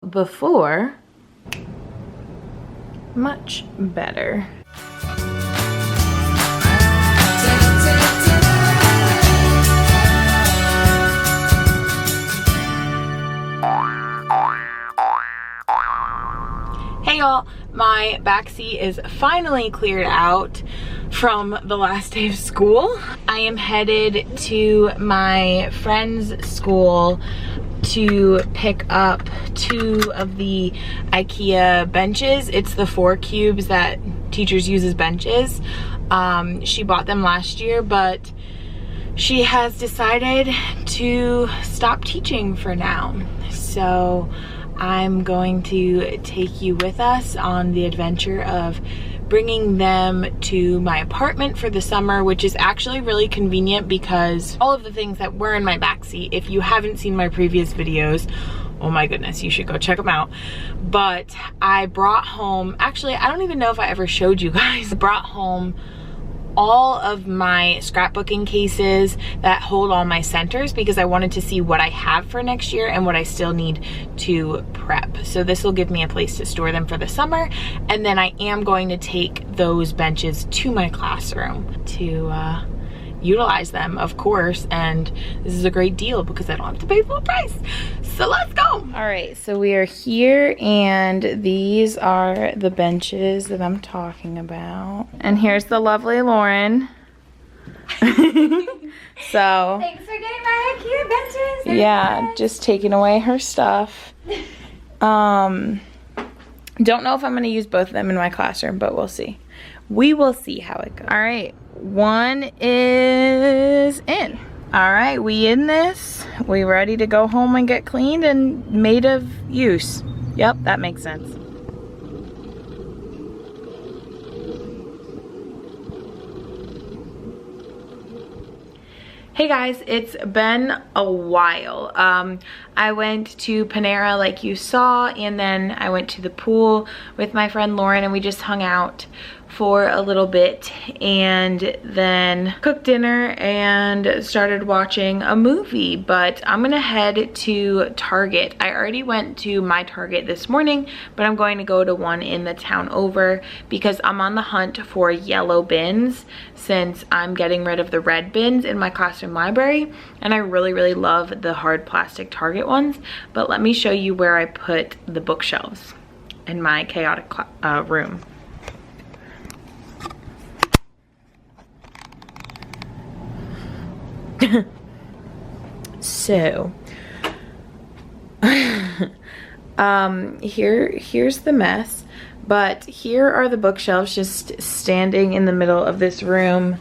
before, much better. Hey y'all, my backseat is finally cleared out from the last day of school. I am headed to my friend's school to pick up 2 of the IKEA benches. It's the 4 cubes that teachers use as benches. She bought them last year, but she has decided to stop teaching for now. So I'm going to take you with us on the adventure of bringing them to my apartment for the summer, which is actually really convenient because all of the things that were in my backseat, if you haven't seen my previous videos, oh my goodness, you should go check them out. But I brought home, actually, I don't even know if I ever showed you guys, I brought home all of my scrapbooking cases that hold all my centers because I wanted to see what I have for next year and what I still need to prep. So this will give me a place to store them for the summer. And then I am going to take those benches to my classroom to utilize them, of course. And this is a great deal because I don't have to pay full price. So let's go. All right, so we are here and these are the benches that I'm talking about. And here's the lovely Lauren. So thanks for getting my IKEA benches. Yeah, just taking away her stuff. Don't know if I'm gonna use both of them in my classroom, but we'll see. We will see how it goes. All right, one is in. All right, we in this. We ready to go home and get cleaned and made of use. Yep, that makes sense. Hey guys, it's been a while. I went to Panera like you saw, and then I went to the pool with my friend Lauren and we just hung out for a little bit and then cooked dinner and started watching a movie. But I'm gonna head to Target. I already went to my Target this morning, but I'm going to go to one in the town over because I'm on the hunt for yellow bins since I'm getting rid of the red bins in my classroom library, and I really love the hard plastic Target ones. But let me show you where I put the bookshelves in my chaotic room. So here's the mess, but here are the bookshelves just standing in the middle of this room.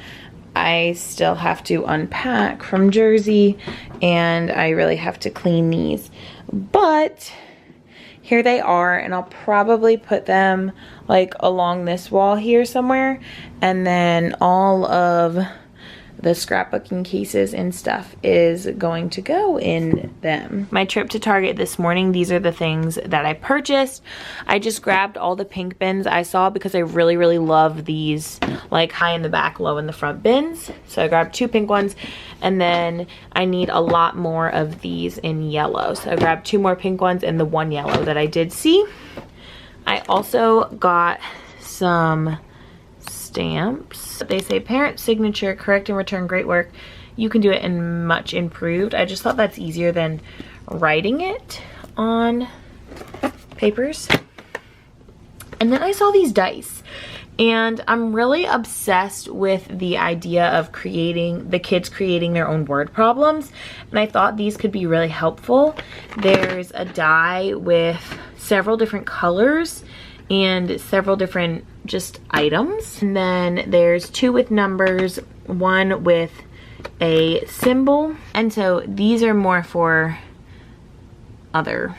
I still have to unpack from Jersey and I really have to clean these, but here they are, and I'll probably put them like along this wall here somewhere, and then all of the scrapbooking cases and stuff is going to go in them. My trip to Target this morning, these are the things that I purchased. I just grabbed all the pink bins I saw because I really love these like high in the back, low in the front bins. So I grabbed 2 pink ones, and then I need a lot more of these in yellow. So I grabbed 2 more pink ones and the 1 yellow that I did see. I also got some stamps. They say parent signature, correct and return, great work. You can do it in much improved. I just thought that's easier than writing it on papers. And then I saw these dice, and I'm really obsessed with the idea of the kids creating their own word problems, and I thought these could be really helpful. There's a die with several different colors and several different just items, and then there's 2 with numbers, 1 with a symbol, and so these are more for other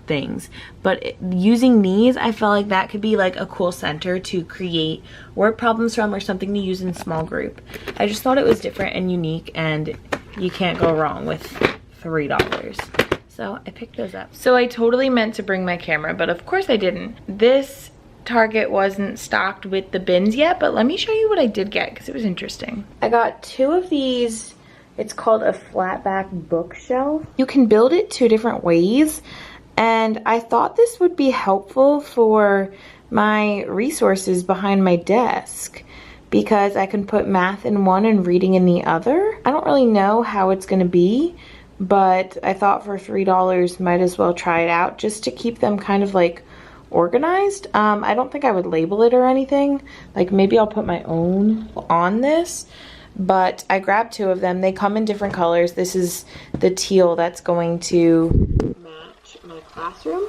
things. But using these, I felt like that could be like a cool center to create word problems from, or something to use in small group. I just thought it was different and unique, and you can't go wrong with $3. So I picked those up. So I totally meant to bring my camera, but of course I didn't. This Target wasn't stocked with the bins yet, but let me show you what I did get because it was interesting. I got 2 of these. It's called a flat back bookshelf. You can build it 2 different ways, And I thought this would be helpful for my resources behind my desk because I can put math in one and reading in the other. I don't really know how it's gonna be, but I thought for $3 might as well try it out just to keep them kind of like organized. I don't think I would label it or anything. Like maybe I'll put my own on this, but I grabbed 2 of them. They come in different colors. This is the teal that's going to match my classroom.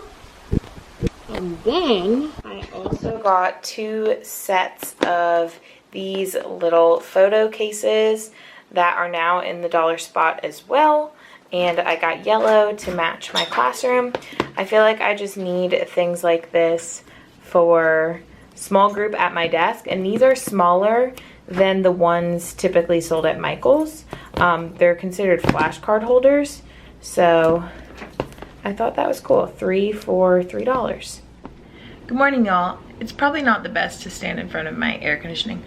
And then I also got 2 sets of these little photo cases that are now in the dollar spot as well. And I got yellow to match my classroom. I feel like I just need things like this for small group at my desk. And these are smaller than the ones typically sold at Michael's. They're considered flashcard holders. So I thought that was cool. 3 for $3. Good morning, y'all. It's probably not the best to stand in front of my air conditioning,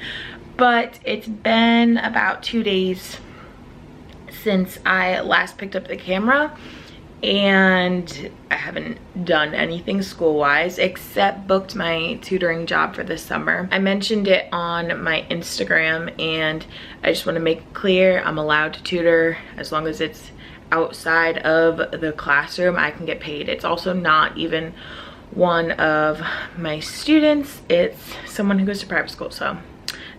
but it's been about 2 days since I last picked up the camera, and I haven't done anything school-wise except booked my tutoring job for this summer. I mentioned it on my Instagram, and I just want to make it clear I'm allowed to tutor as long as it's outside of the classroom. I can get paid. It's also not even one of my students. It's someone who goes to private school, so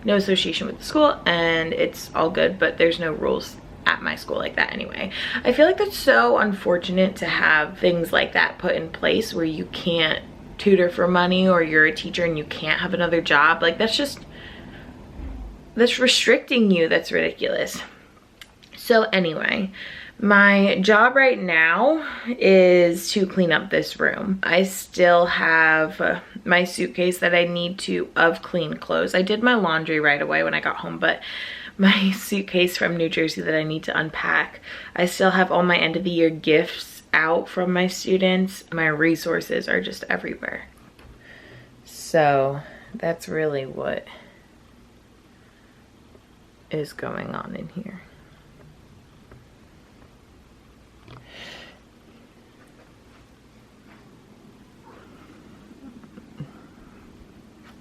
no association with the school, and it's all good, but there's no rules at my school like that anyway. I feel like that's so unfortunate to have things like that put in place where you can't tutor for money, or you're a teacher and you can't have another job. Like that's restricting you. That's ridiculous. So anyway, my job right now is to clean up this room. I still have my suitcase that I need to of clean clothes. I did my laundry right away when I got home, but my suitcase from New Jersey that I need to unpack. I still have all my end of the year gifts out from my students. My resources are just everywhere. So that's really what is going on in here.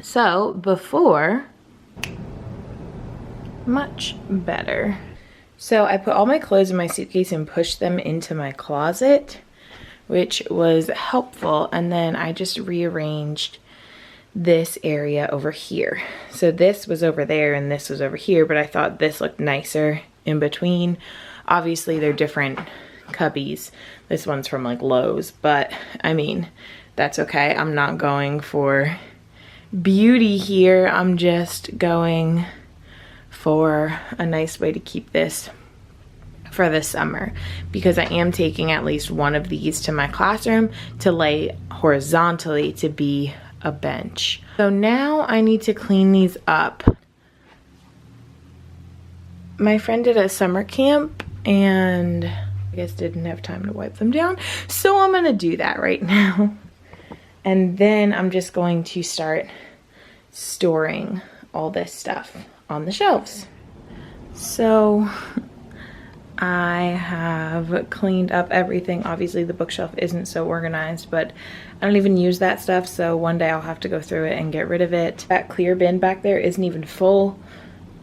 So before, much better. So I put all my clothes in my suitcase and pushed them into my closet, which was helpful. And then I just rearranged this area over here. So this was over there and this was over here, but I thought this looked nicer in between. Obviously they're different cubbies. This one's from like Lowe's, but I mean, that's okay. I'm not going for beauty here. I'm just going for a nice way to keep this for the summer, because I am taking at least one of these to my classroom to lay horizontally to be a bench. So now I need to clean these up. My friend did a summer camp and I guess didn't have time to wipe them down, so I'm gonna do that right now. And then I'm just going to start storing all this stuff on the shelves. So I have cleaned up everything. Obviously the bookshelf isn't so organized, but I don't even use that stuff, so one day I'll have to go through it and get rid of it. That clear bin back there isn't even full,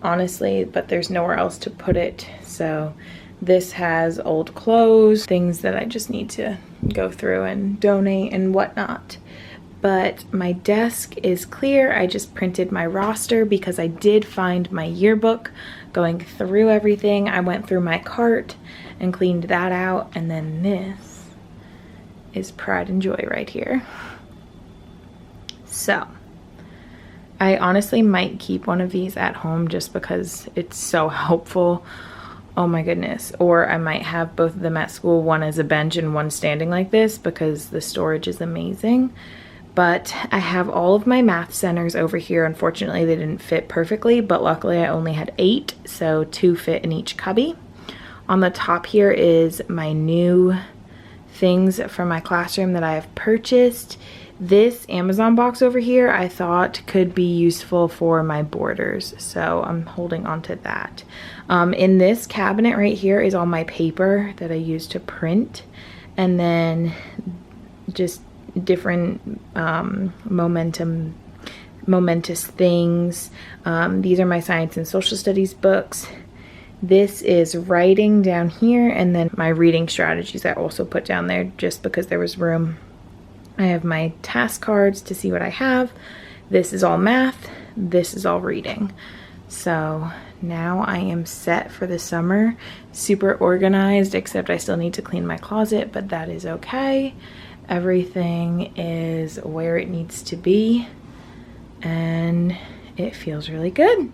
honestly, but there's nowhere else to put it. So this has old clothes, things that I just need to go through and donate and whatnot. But my desk is clear. I just printed my roster because I did find my yearbook. Going through everything, I went through my cart and cleaned that out. And then this is Pride and Joy right here. So I honestly might keep one of these at home just because it's so helpful. Oh my goodness. Or I might have both of them at school, one as a bench and one standing like this, because the storage is amazing. But I have all of my math centers over here. Unfortunately, they didn't fit perfectly, but luckily I only had 8, so 2 fit in each cubby. On the top here is my new things from my classroom that I have purchased. This Amazon box over here I thought could be useful for my borders, so I'm holding on to that. In this cabinet right here is all my paper that I use to print, and then just different momentous things. These are my science and social studies books. This is writing down here, and then my reading strategies I also put down there just because there was room. I have my task cards to see what I have. This is all math. This is all reading. So now I am set for the summer. Super organized, except I still need to clean my closet, but that is okay. Everything is where it needs to be, and it feels really good.